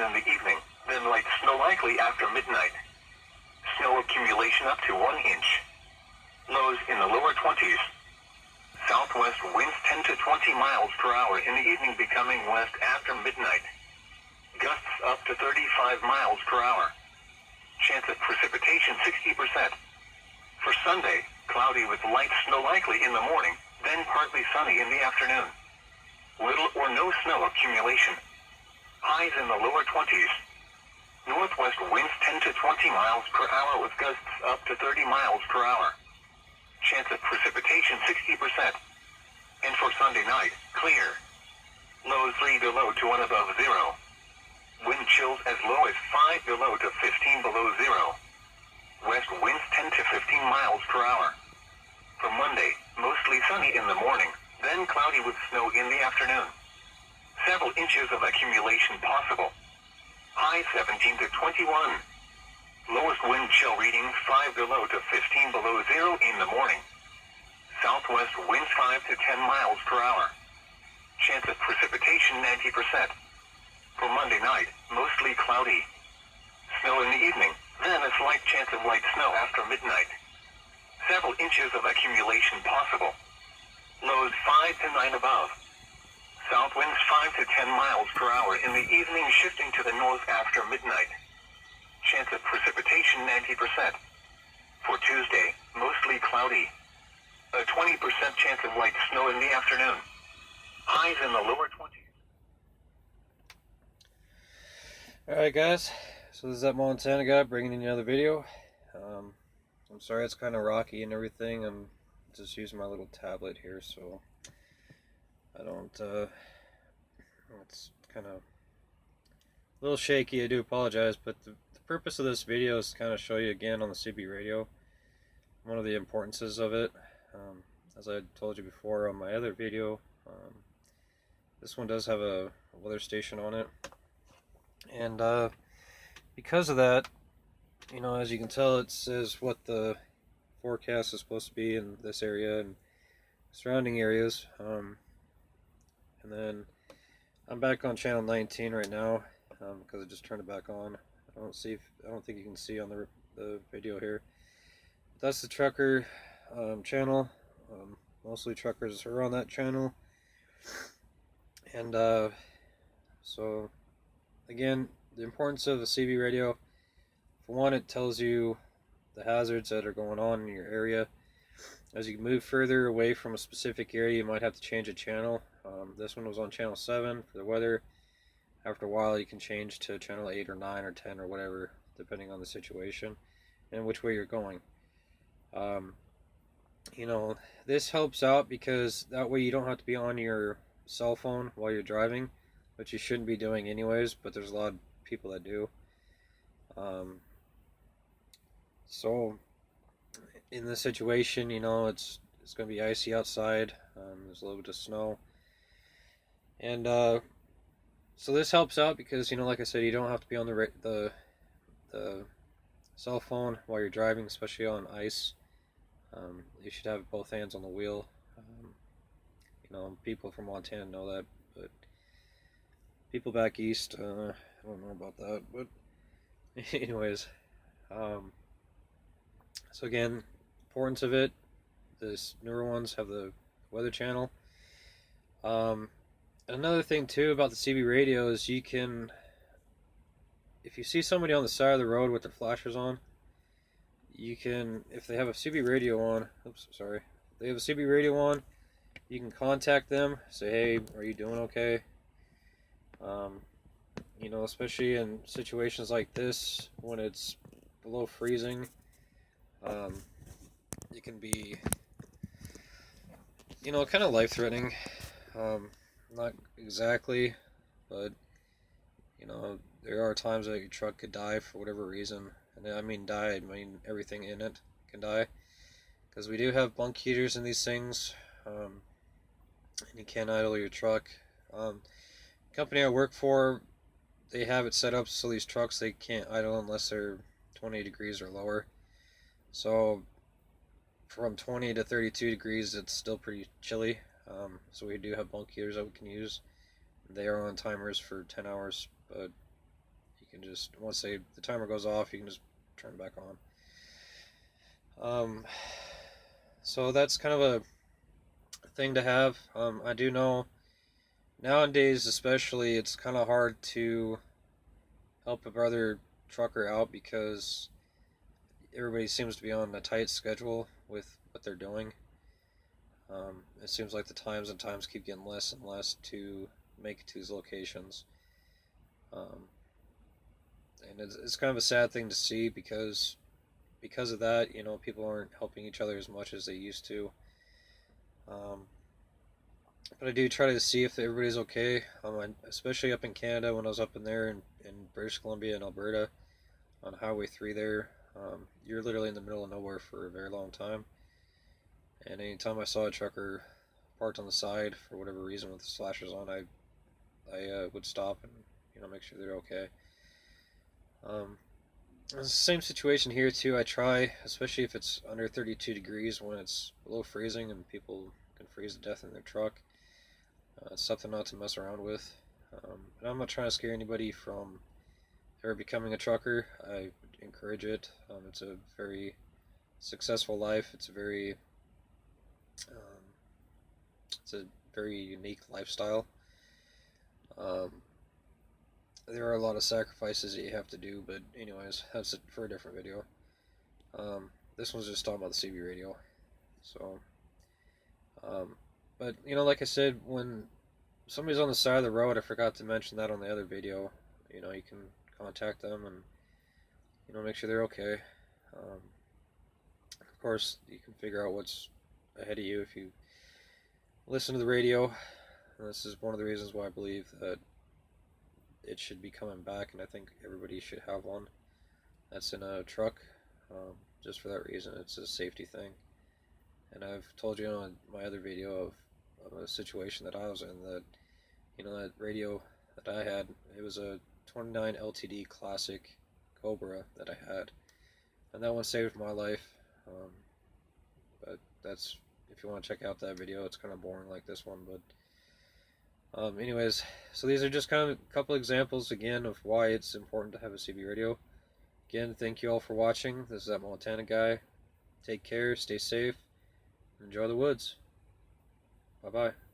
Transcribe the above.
in the evening, then light snow likely after midnight. Snow accumulation up to 1 inch. Lows in the lower 20s. Southwest winds 10 to 20 miles per hour in the evening, becoming west after midnight. Gusts up to 35 miles per hour. Chance of precipitation 60%. For Sunday, cloudy with light snow likely in the morning, then partly sunny in the afternoon. Little or no snow accumulation. Highs in the lower 20s. Northwest winds 10 to 20 miles per hour with gusts up to 30 miles per hour. Chance of precipitation 60%. And for Sunday night, clear. Lows 3 below to 1 above zero. Wind chills as low as 5 below to 15 below zero. West winds 10 to 15 miles per hour. For Monday, mostly sunny in the morning, then cloudy with snow in the afternoon. Several inches of accumulation possible. High 17 to 21. Lowest wind chill reading 5 below to 15 below zero in the morning. Southwest winds 5 to 10 miles per hour. Chance of precipitation 90%. For Monday night, mostly cloudy. Snow in the evening, then a slight chance of light snow after midnight. Several inches of accumulation possible. Lows 5 to 9 above. South winds 5 to 10 miles per hour in the evening, shifting to the north after midnight. Chance of precipitation 90%. For Tuesday, mostly cloudy. A 20% chance of light snow in the afternoon. Highs in the lower 20s. Alright guys, so this is that Montana guy bringing in another video. I'm sorry it's kind of rocky and everything. I'm just using my little tablet here, so I don't, it's kind of a little shaky. I do apologize, but the purpose of this video is to kind of show you again on the CB radio one of the importances of it. As I told you before on my other video, this one does have a weather station on it, and because of that, you know, as you can tell, it says what the forecast is supposed to be in this area and surrounding areas. And then I'm back on channel 19 right now because I just turned it back on. I don't think you can see on the video here. That's the trucker channel. Mostly truckers are on that channel. And so again, the importance of the CB radio. For one, it tells you the hazards that are going on in your area. As you move further away from a specific area, you might have to change a channel. This one was on channel 7 for the weather. After a while, you can change to channel 8 or 9 or 10 or whatever, depending on the situation and which way you're going. You know, this helps out because that way you don't have to be on your cell phone while you're driving, which you shouldn't be doing anyways, but there's a lot of people that do. So in this situation, you know, it's going to be icy outside. There's a little bit of snow, and so this helps out because, you know, like I said, you don't have to be on the cell phone while you're driving, especially on ice. You should have both hands on the wheel. You know, people from Montana know that, but people back east, I don't know about that. But anyways, so again, importance of it. This newer ones have the weather channel. Another thing too about the CB radio is you can, if you see somebody on the side of the road with their flashers on, you can, if they have a CB radio on, they have a CB radio on, you can contact them, say, hey, are you doing okay? You know, especially in situations like this, when it's below freezing, it can be, you know, kind of life-threatening. Not exactly, but, you know, there are times that your truck could die for whatever reason. And I mean die, I mean everything in it can die. Because we do have bunk heaters in these things, and you can't idle your truck. The company I work for, they have it set up so these trucks, they can't idle unless they're 20 degrees or lower. So from 20 to 32 degrees, it's still pretty chilly. So we do have bunk heaters that we can use. They are on timers for 10 hours, but can just, once the timer goes off, you can just turn it back on. So that's kind of a thing to have. I do know nowadays, especially, it's kind of hard to help a brother trucker out because everybody seems to be on a tight schedule with what they're doing. It seems like the times and times keep getting less and less to make it to these locations. Um, and it's kind of a sad thing to see because of that, people aren't helping each other as much as they used to. But I do try to see if everybody's okay. Especially up in Canada, when I was up in there in British Columbia and Alberta on Highway 3 there, you're literally in the middle of nowhere for a very long time. And anytime I saw a trucker parked on the side for whatever reason with the slashers on, I would stop and make sure they're okay. It's the same situation here too. I try, especially if it's under 32 degrees, when it's below freezing and people can freeze to death in their truck. It's something not to mess around with. And I'm not trying to scare anybody from ever becoming a trucker. I encourage it. It's a very successful life. It's a very unique lifestyle. There are a lot of sacrifices that you have to do, but anyways, that's it for a different video. This one's just talking about the CB radio. So, but like I said, when somebody's on the side of the road, I forgot to mention that on the other video. You can contact them and make sure they're okay. Of course, you can figure out what's ahead of you if you listen to the radio. And this is one of the reasons why I believe that it should be coming back, and I think everybody should have one that's in a truck, just for that reason. It's a safety thing. And I've told you on my other video of a situation that I was in, that that radio that I had, it was a 29 LTD Classic Cobra that I had, and that one saved my life. But that's, if you want to check out that video, it's kind of boring like this one, but anyways, so these are just kind of a couple examples again of why it's important to have a CB radio. Again, thank you all for watching. This is that Montana guy. Take care, stay safe, enjoy the woods. Bye bye.